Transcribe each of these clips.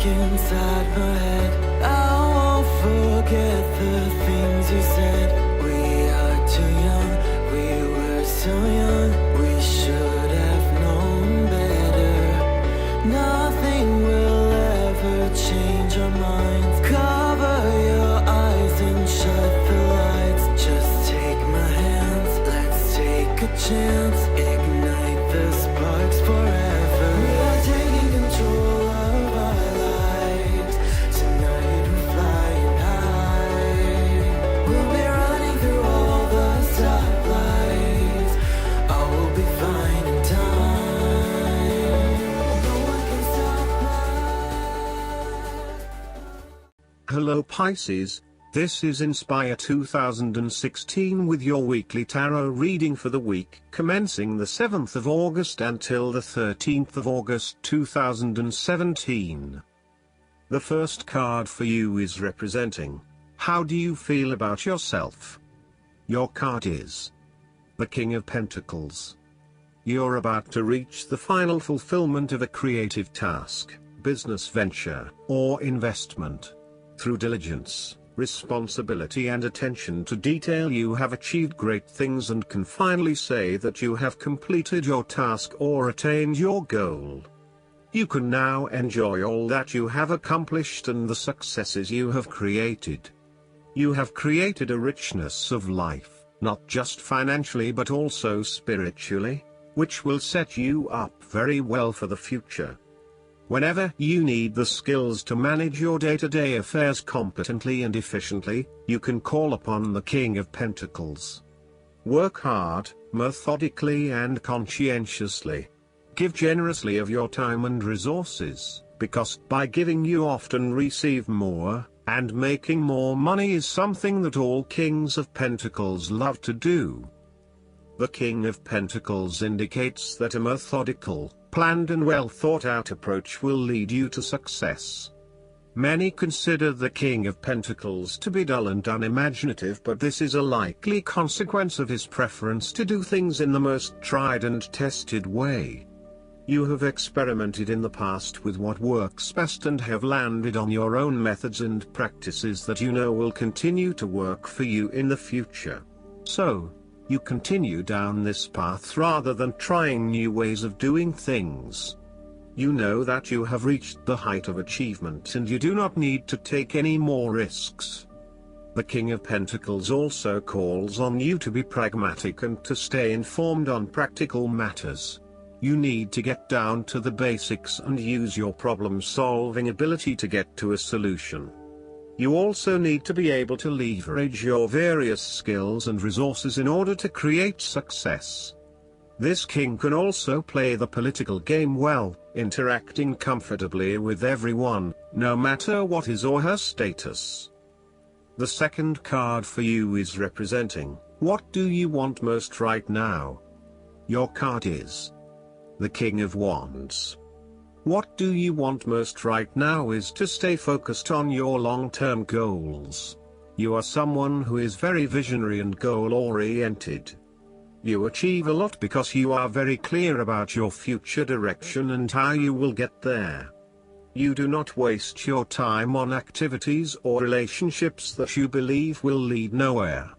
inside my head. I won't forget the things you said. We are too young, we were so young. We should have known better. Nothing will ever change our minds. Cover your eyes and shut the lights. Just take my hands, let's take a chance. Ignite the sparks forever. We are taking control of our lives. Tonight we're flying high. We'll be running through all the stoplights. All will be fine in time. No one can stop us. Hello Pisces, this is Inspire 2016 with your weekly tarot reading for the week commencing the 7th of August until the 13th of August 2017. The first card for you is representing, how do you feel about yourself? Your card is the King of Pentacles. You're about to reach the final fulfillment of a creative task, business venture, or investment. Through diligence, responsibility and attention to detail you have achieved great things and can finally say that you have completed your task or attained your goal. You can now enjoy all that you have accomplished and the successes you have created. You have created a richness of life, not just financially but also spiritually, which will set you up very well for the future. Whenever you need the skills to manage your day-to-day affairs competently and efficiently, you can call upon the King of Pentacles. Work hard, methodically and conscientiously. Give generously of your time and resources, because by giving you often receive more, and making more money is something that all Kings of Pentacles love to do. The King of Pentacles indicates that a methodical, planned and well thought out approach will lead you to success. Many consider the King of Pentacles to be dull and unimaginative, but this is a likely consequence of his preference to do things in the most tried and tested way. You have experimented in the past with what works best and have landed on your own methods and practices that you know will continue to work for you in the future. So, you continue down this path rather than trying new ways of doing things. You know that you have reached the height of achievement and you do not need to take any more risks. The King of Pentacles also calls on you to be pragmatic and to stay informed on practical matters. You need to get down to the basics and use your problem-solving ability to get to a solution. You also need to be able to leverage your various skills and resources in order to create success. This king can also play the political game well, interacting comfortably with everyone, no matter what his or her status. The second card for you is representing, what do you want most right now? Your card is the King of Wands. What do you want most right now is to stay focused on your long-term goals. You are someone who is very visionary and goal-oriented. You achieve a lot because you are very clear about your future direction and how you will get there. You do not waste your time on activities or relationships that you believe will lead nowhere.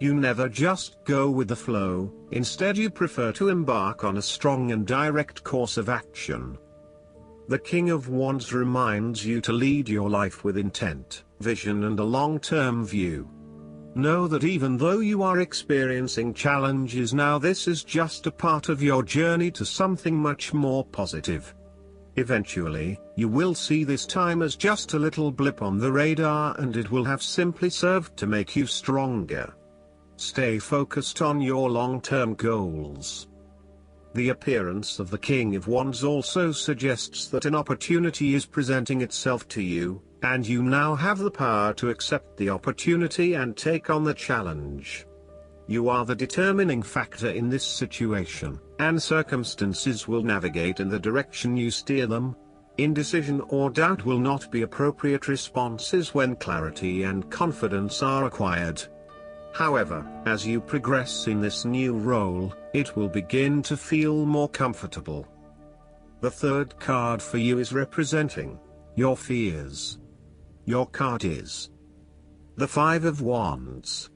You never just go with the flow, instead you prefer to embark on a strong and direct course of action. The King of Wands reminds you to lead your life with intent, vision and a long-term view. Know that even though you are experiencing challenges now, this is just a part of your journey to something much more positive. Eventually, you will see this time as just a little blip on the radar and it will have simply served to make you stronger. Stay focused on your long-term goals. The appearance of the King of Wands also suggests that an opportunity is presenting itself to you, and you now have the power to accept the opportunity and take on the challenge. You are the determining factor in this situation, and circumstances will navigate in the direction you steer them. Indecision or doubt will not be appropriate responses when clarity and confidence are acquired. However, as you progress in this new role, it will begin to feel more comfortable. The third card for you is representing your fears. Your card is the Five of Wands.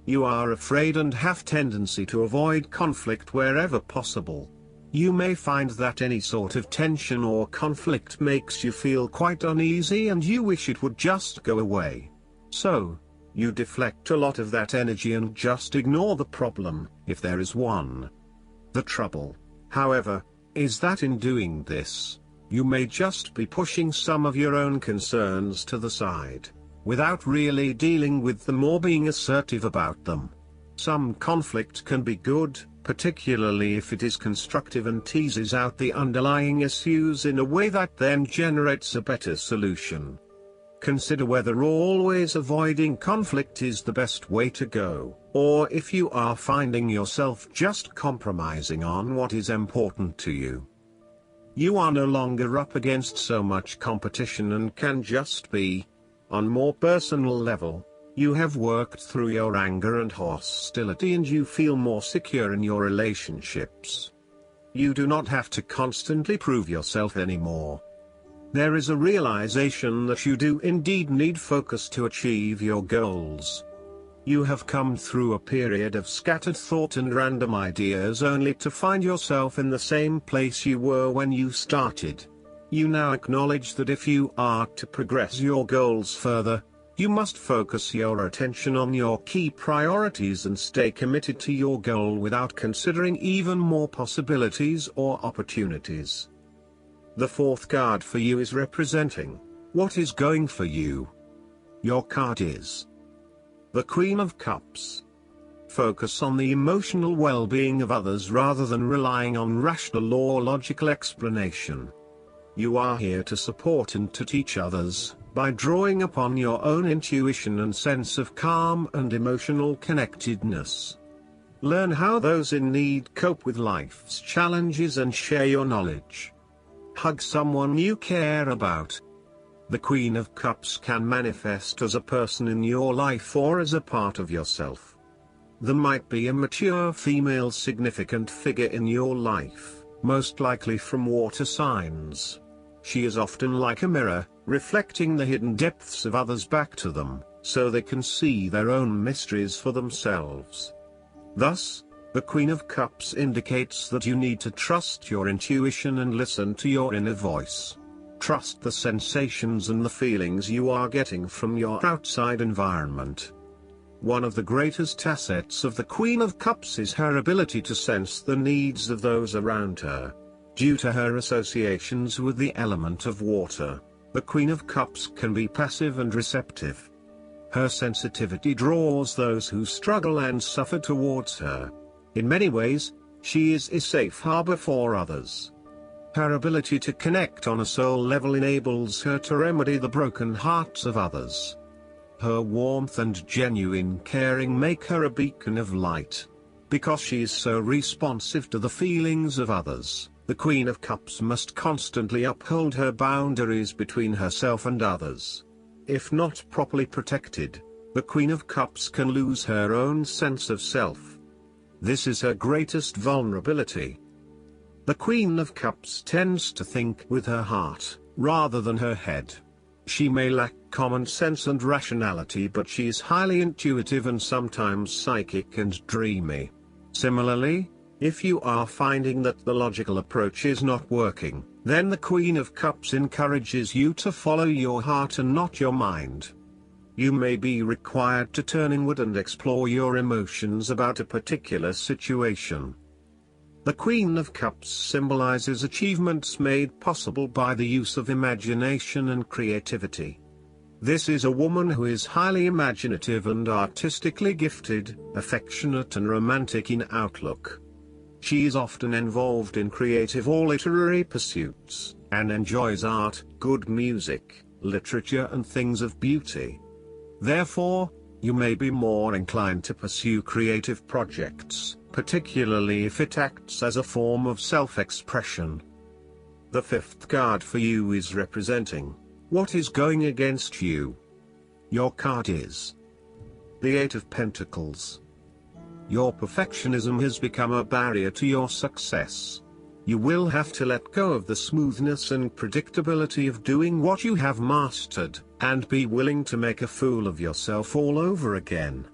You are afraid and have tendency to avoid conflict wherever possible. You may find that any sort of tension or conflict makes you feel quite uneasy and you wish it would just go away. So, you deflect a lot of that energy and just ignore the problem, if there is one. The trouble, however, is that in doing this, you may just be pushing some of your own concerns to the side, without really dealing with them or being assertive about them. Some conflict can be good, particularly if it is constructive and teases out the underlying issues in a way that then generates a better solution. Consider whether always avoiding conflict is the best way to go, or if you are finding yourself just compromising on what is important to you. You are no longer up against so much competition and can just be. On more personal level, you have worked through your anger and hostility and you feel more secure in your relationships. You do not have to constantly prove yourself anymore. There is a realization that you do indeed need focus to achieve your goals. You have come through a period of scattered thought and random ideas only to find yourself in the same place you were when you started. You now acknowledge that if you are to progress your goals further, you must focus your attention on your key priorities and stay committed to your goal without considering even more possibilities or opportunities. The fourth card for you is representing what is going for you. Your card is the Queen of Cups. Focus on the emotional well-being of others rather than relying on rational or logical explanation. You are here to support and to teach others, by drawing upon your own intuition and sense of calm and emotional connectedness. Learn how those in need cope with life's challenges and share your knowledge. Hug someone you care about. The Queen of Cups can manifest as a person in your life or as a part of yourself. There might be a mature female significant figure in your life, most likely from water signs. She is often like a mirror, reflecting the hidden depths of others back to them, so they can see their own mysteries for themselves. Thus, the Queen of Cups indicates that you need to trust your intuition and listen to your inner voice. Trust the sensations and the feelings you are getting from your outside environment. One of the greatest assets of the Queen of Cups is her ability to sense the needs of those around her. Due to her associations with the element of water, the Queen of Cups can be passive and receptive. Her sensitivity draws those who struggle and suffer towards her. In many ways, she is a safe harbor for others. Her ability to connect on a soul level enables her to remedy the broken hearts of others. Her warmth and genuine caring make her a beacon of light. Because she is so responsive to the feelings of others, the Queen of Cups must constantly uphold her boundaries between herself and others. If not properly protected, the Queen of Cups can lose her own sense of self. This is her greatest vulnerability. The Queen of Cups tends to think with her heart, rather than her head. She may lack common sense and rationality, but she is highly intuitive and sometimes psychic and dreamy. Similarly, if you are finding that the logical approach is not working, then the Queen of Cups encourages you to follow your heart and not your mind. You may be required to turn inward and explore your emotions about a particular situation. The Queen of Cups symbolizes achievements made possible by the use of imagination and creativity. This is a woman who is highly imaginative and artistically gifted, affectionate and romantic in outlook. She is often involved in creative or literary pursuits, and enjoys art, good music, literature and things of beauty. Therefore, you may be more inclined to pursue creative projects, particularly if it acts as a form of self-expression. The fifth card for you is representing what is going against you. Your card is the Eight of Pentacles. Your perfectionism has become a barrier to your success. You will have to let go of the smoothness and predictability of doing what you have mastered, and be willing to make a fool of yourself all over again.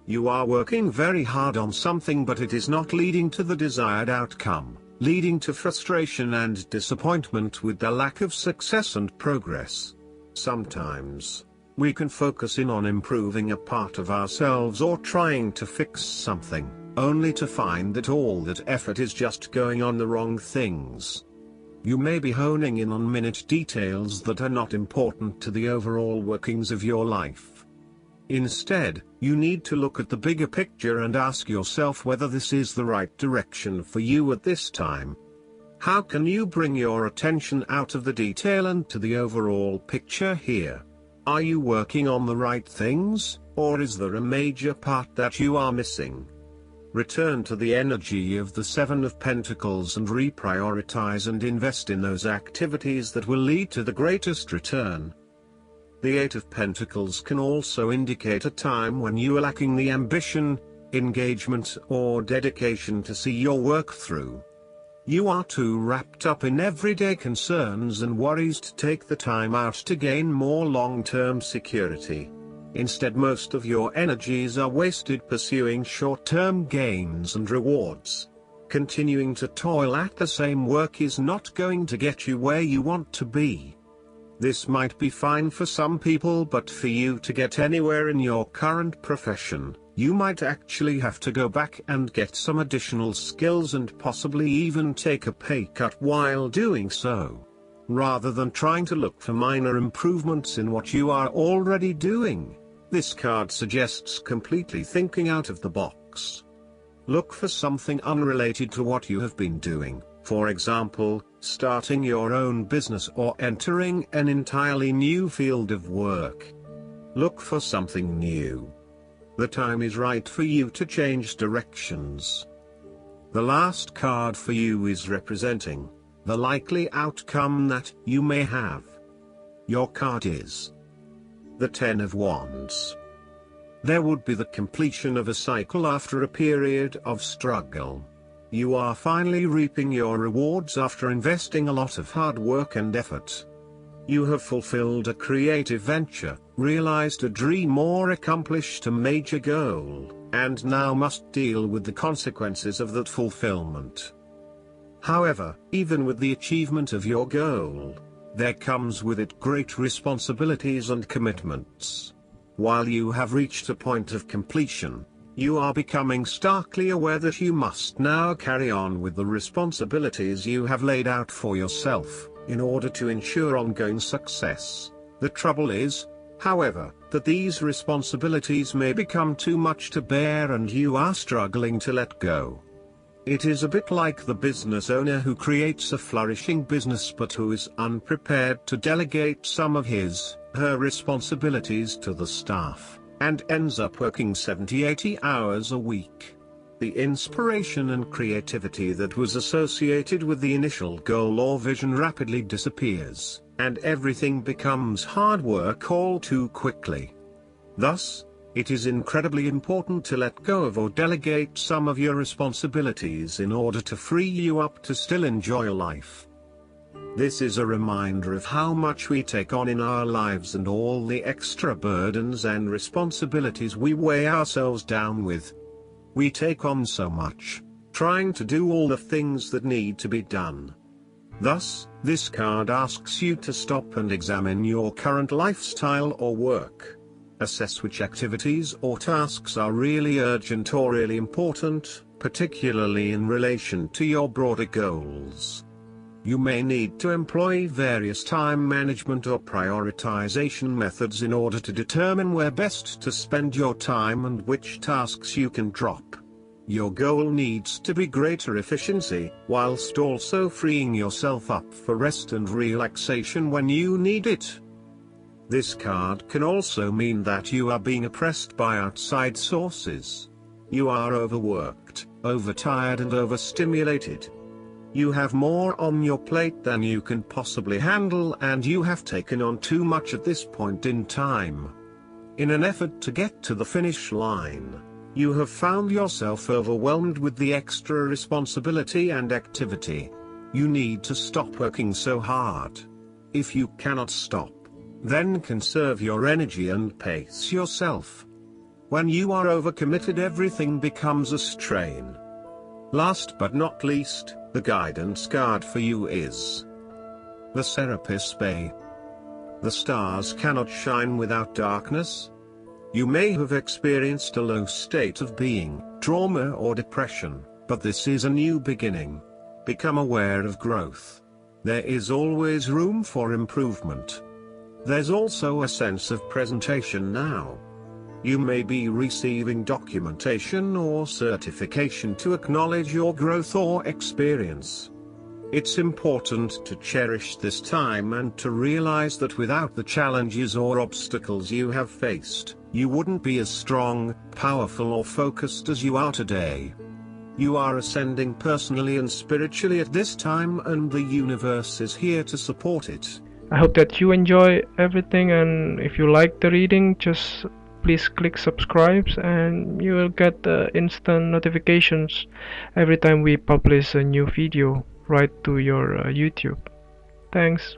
You are working very hard on something, but it is not leading to the desired outcome, leading to frustration and disappointment with the lack of success and progress. Sometimes, we can focus in on improving a part of ourselves or trying to fix something, only to find that all that effort is just going on the wrong things. You may be honing in on minute details that are not important to the overall workings of your life. Instead, you need to look at the bigger picture and ask yourself whether this is the right direction for you at this time. How can you bring your attention out of the detail and to the overall picture here? Are you working on the right things, or is there a major part that you are missing? Return to the energy of the Seven of Pentacles and reprioritize and invest in those activities that will lead to the greatest return. The Eight of Pentacles can also indicate a time when you are lacking the ambition, engagement, or dedication to see your work through. You are too wrapped up in everyday concerns and worries to take the time out to gain more long-term security. Instead, most of your energies are wasted pursuing short-term gains and rewards. Continuing to toil at the same work is not going to get you where you want to be. This might be fine for some people, but for you to get anywhere in your current profession, you might actually have to go back and get some additional skills and possibly even take a pay cut while doing so, rather than trying to look for minor improvements in what you are already doing. This card suggests completely thinking out of the box. Look for something unrelated to what you have been doing, for example, starting your own business or entering an entirely new field of work. Look for something new. The time is right for you to change directions. The last card for you is representing the likely outcome that you may have. Your card is the Ten of Wands. There would be the completion of a cycle after a period of struggle. You are finally reaping your rewards after investing a lot of hard work and effort. You have fulfilled a creative venture, realized a dream or accomplished a major goal, and now must deal with the consequences of that fulfillment. However, even with the achievement of your goal, there comes with it great responsibilities and commitments. While you have reached a point of completion, you are becoming starkly aware that you must now carry on with the responsibilities you have laid out for yourself, in order to ensure ongoing success. The trouble is, however, that these responsibilities may become too much to bear and you are struggling to let go. It is a bit like the business owner who creates a flourishing business but who is unprepared to delegate some of her responsibilities to the staff, and ends up working 70-80 hours a week. The inspiration and creativity that was associated with the initial goal or vision rapidly disappears, and everything becomes hard work all too quickly. Thus, it is incredibly important to let go of or delegate some of your responsibilities in order to free you up to still enjoy life. This is a reminder of how much we take on in our lives and all the extra burdens and responsibilities we weigh ourselves down with. We take on so much, trying to do all the things that need to be done. Thus, this card asks you to stop and examine your current lifestyle or work. Assess which activities or tasks are really urgent or really important, particularly in relation to your broader goals. You may need to employ various time management or prioritization methods in order to determine where best to spend your time and which tasks you can drop. Your goal needs to be greater efficiency, whilst also freeing yourself up for rest and relaxation when you need it. This card can also mean that you are being oppressed by outside sources. You are overworked, overtired and overstimulated. You have more on your plate than you can possibly handle and you have taken on too much at this point in time. In an effort to get to the finish line, You have found yourself overwhelmed with the extra responsibility and activity. You need to stop working so hard. If you cannot stop, then conserve your energy and pace yourself. When you are overcommitted, everything becomes a strain. Last but not least, the guidance card for you is the Serapis Bay. The stars cannot shine without darkness. You may have experienced a low state of being, trauma or depression, but this is a new beginning. Become aware of growth. There is always room for improvement. There's also a sense of presentation now. You may be receiving documentation or certification to acknowledge your growth or experience. It's important to cherish this time and to realize that without the challenges or obstacles you have faced, you wouldn't be as strong, powerful or focused as you are today. You are ascending personally and spiritually at this time, and the universe is here to support it. I hope that you enjoy everything, and if you like the reading, just please click subscribe and you will get instant notifications every time we publish a new video right to your YouTube. Thanks.